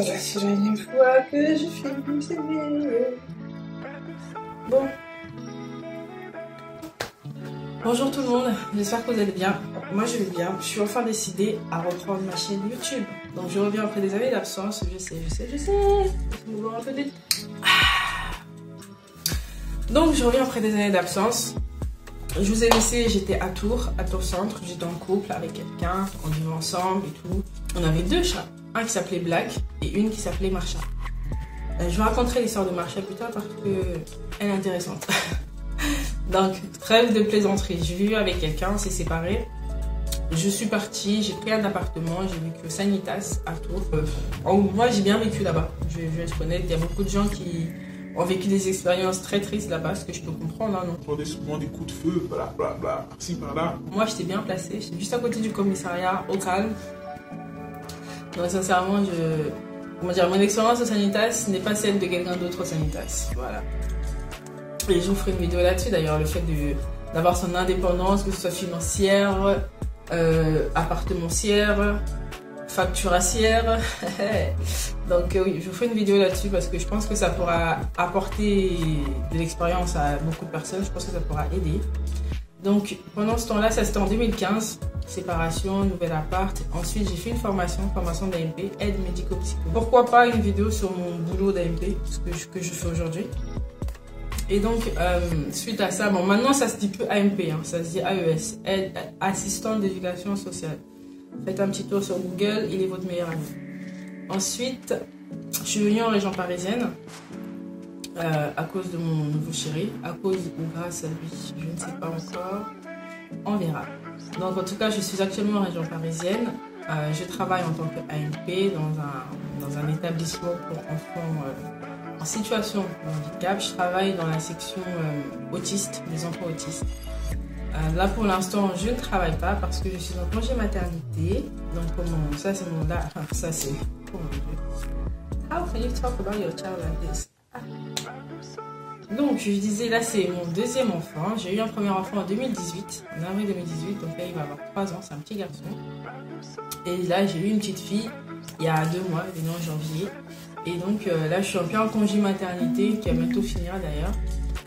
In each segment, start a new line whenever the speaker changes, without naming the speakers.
C'est la dernière fois que je filme cette vidéo. Bon. Bonjour tout le monde, j'espère que vous allez bien. Moi je vais bien, je suis enfin décidée à reprendre ma chaîne YouTube. Donc je reviens après des années d'absence, je sais. Je me vois un peu des... Donc je reviens après des années d'absence. Je vous ai laissé, j'étais à Tours Centre, j'étais en couple avec quelqu'un, on vivait ensemble et tout. On avait deux chats, un qui s'appelait Black et une qui s'appelait Marsha. Je vous raconterai l'histoire de Marsha plus tard parce qu'elle est intéressante. Donc, trêve de plaisanterie, je vis avec quelqu'un, on s'est séparés. Je suis partie, j'ai pris un appartement, j'ai vécu au Sanitas à Tours. Moi j'ai bien vécu là-bas, je vais être honnête, il y a beaucoup de gens qui ont vécu des expériences très tristes là-bas, ce que je peux comprendre, hein, non?
On prenait souvent des coups de feu, blablabla, par-ci par-là.
Moi j'étais bien placée, j'étais juste à côté du commissariat, au calme. Donc sincèrement, mon expérience au Sanitas n'est pas celle de quelqu'un d'autre au Sanitas, voilà. Et je vous ferai une vidéo là-dessus d'ailleurs, le fait d'avoir son indépendance, que ce soit financière, appartementière, facturacière. Donc oui, je vous ferai une vidéo là-dessus parce que je pense que ça pourra apporter de l'expérience à beaucoup de personnes, je pense que ça pourra aider. Donc pendant ce temps-là, ça c'était en 2015, séparation, nouvel appart. Ensuite j'ai fait une formation d'AMP, aide médico-psycho. Pourquoi pas une vidéo sur mon boulot d'AMP, ce que je fais aujourd'hui. Et donc, suite à ça, bon, maintenant ça se dit plus AMP, hein, ça se dit AES, aide assistante d'éducation sociale. Faites un petit tour sur Google, il est votre meilleur ami. Ensuite, je suis venue en région parisienne à cause de mon nouveau chéri, à cause ou grâce à lui, je ne sais pas encore, on verra. Donc en tout cas, je suis actuellement en région parisienne. Je travaille en tant qu'AMP dans un établissement pour enfants en situation de handicap. Je travaille dans la section autiste, des enfants autistes. Là pour l'instant je ne travaille pas parce que je suis en congé maternité. Donc ça c'est mon là, ça c'est oh mon Dieu. How can you talk about your child like this? Donc je disais là c'est mon deuxième enfant. J'ai eu un premier enfant en 2018, en avril 2018, donc là il va avoir 3 ans, c'est un petit garçon. Et là j'ai eu une petite fille il y a 2 mois, elle est née en janvier. Et donc là, je suis en plein congé maternité, qui va bientôt finir d'ailleurs.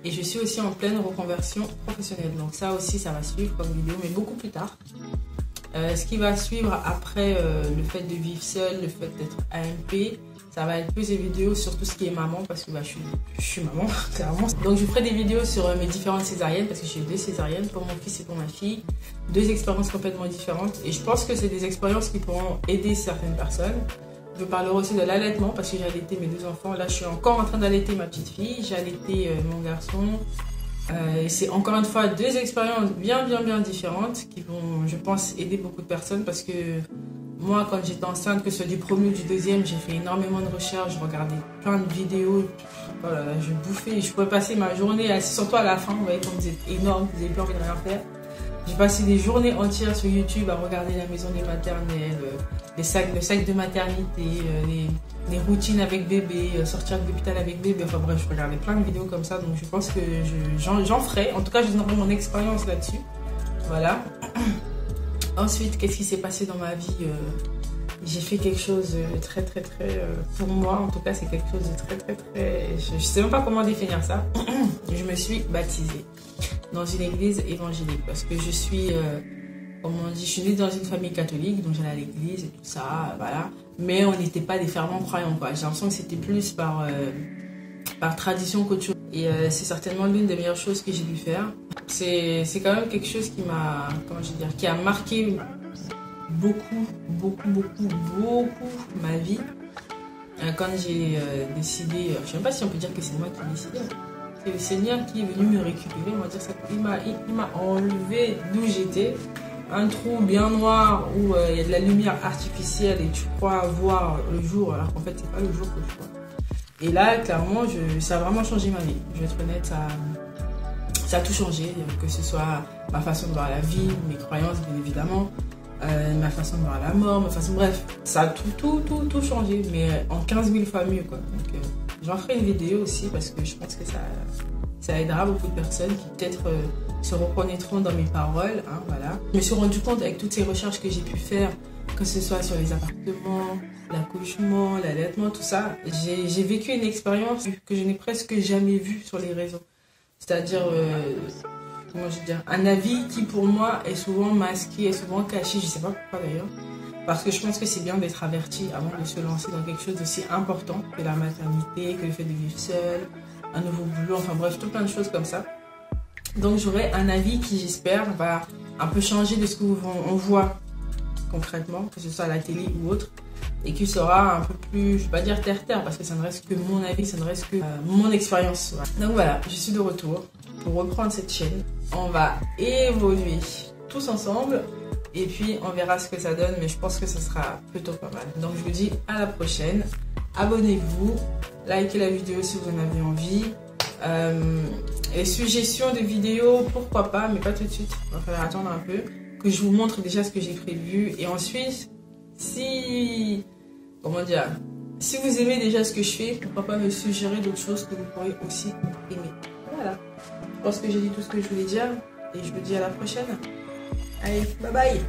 Et je suis aussi en pleine reconversion professionnelle. Donc ça aussi, ça va suivre comme vidéo, mais beaucoup plus tard. Ce qui va suivre après le fait de vivre seule, le fait d'être AMP, ça va être plus des vidéos sur tout ce qui est maman, parce que bah, je suis maman, clairement. Donc je ferai des vidéos sur mes différentes césariennes, parce que j'ai eu 2 césariennes, pour mon fils et pour ma fille. 2 expériences complètement différentes. Et je pense que c'est des expériences qui pourront aider certaines personnes. Je parlerai aussi de l'allaitement parce que j'ai allaité mes 2 enfants. Là, je suis encore en train d'allaiter ma petite fille. J'ai allaité mon garçon. Et c'est encore une fois 2 expériences bien différentes qui vont, je pense, aider beaucoup de personnes parce que moi, quand j'étais enceinte, que ce soit du premier ou du deuxième, j'ai fait énormément de recherches. Je regardais plein de vidéos. Oh là là, je bouffais. Je pouvais passer ma journée assise sur toi à la fin. Vous voyez, comme vous êtes énorme, vous n'avez plus envie de rien faire. J'ai passé des journées entières sur YouTube à regarder la maison des maternelles, le sac de maternité, les routines avec bébé, sortir de l'hôpital avec bébé. Enfin bref, je regardais plein de vidéos comme ça, donc je pense que j'en ferai. En tout cas, je donnerai mon expérience là-dessus. Voilà. Ensuite, qu'est-ce qui s'est passé dans ma vie? J'ai fait quelque chose de très pour moi, en tout cas, c'est quelque chose de très, je sais même pas comment définir ça. Je me suis baptisée dans une église évangélique parce que je suis, comme on dit, je suis née dans une famille catholique, donc j'allais à l'église et tout ça, voilà. Mais on n'était pas des fervents croyants, quoi. J'ai l'impression que c'était plus par tradition qu'autre chose. Et c'est certainement l'une des meilleures choses que j'ai dû faire. C'est quand même quelque chose qui m'a, comment je veux dire, qui a marqué beaucoup ma vie. Quand j'ai décidé, je ne sais même pas si on peut dire que c'est moi qui ai décidé. C'est le Seigneur qui est venu me récupérer, on va dire ça. Il m'a enlevé d'où j'étais, un trou bien noir où il y a de la lumière artificielle et tu crois voir le jour alors qu'en fait c'est pas le jour que tu vois. Et là clairement ça a vraiment changé ma vie. Je vais être honnête, ça a tout changé, que ce soit ma façon de voir la vie, mes croyances bien évidemment, ma façon de voir la mort, bref, ça a tout changé, mais en 15 000 fois mieux quoi. Donc, j'en ferai une vidéo aussi parce que je pense que ça aidera beaucoup de personnes qui peut-être se reconnaîtront dans mes paroles. Hein, voilà. Je me suis rendu compte avec toutes ces recherches que j'ai pu faire que ce soit sur les appartements, l'accouchement, l'allaitement, tout ça. J'ai vécu une expérience que je n'ai presque jamais vue sur les réseaux. C'est-à-dire, comment je veux dire, un avis qui pour moi est souvent masqué, est souvent caché, je ne sais pas pourquoi d'ailleurs. Parce que je pense que c'est bien d'être averti avant de se lancer dans quelque chose d'aussi important que la maternité, que le fait de vivre seul, un nouveau boulot, enfin bref, tout plein de choses comme ça. Donc j'aurai un avis qui, j'espère, va un peu changer de ce qu'on voit concrètement, que ce soit à la télé ou autre, et qui sera un peu plus, je ne vais pas dire terre-terre, parce que ça ne reste que mon avis, ça ne reste que mon expérience. Voilà. Donc voilà, je suis de retour pour reprendre cette chaîne. On va évoluer tous ensemble, et puis on verra ce que ça donne, mais je pense que ça sera plutôt pas mal. Donc je vous dis à la prochaine, abonnez-vous, likez la vidéo si vous en avez envie. Les suggestions de vidéos, pourquoi pas, mais pas tout de suite, il va falloir attendre un peu, que je vous montre déjà ce que j'ai prévu, et ensuite, si vous aimez déjà ce que je fais, pourquoi pas me suggérer d'autres choses que vous pourrez aussi aimer. Voilà, je pense que j'ai dit tout ce que je voulais dire, et je vous dis à la prochaine. Allez, bye bye.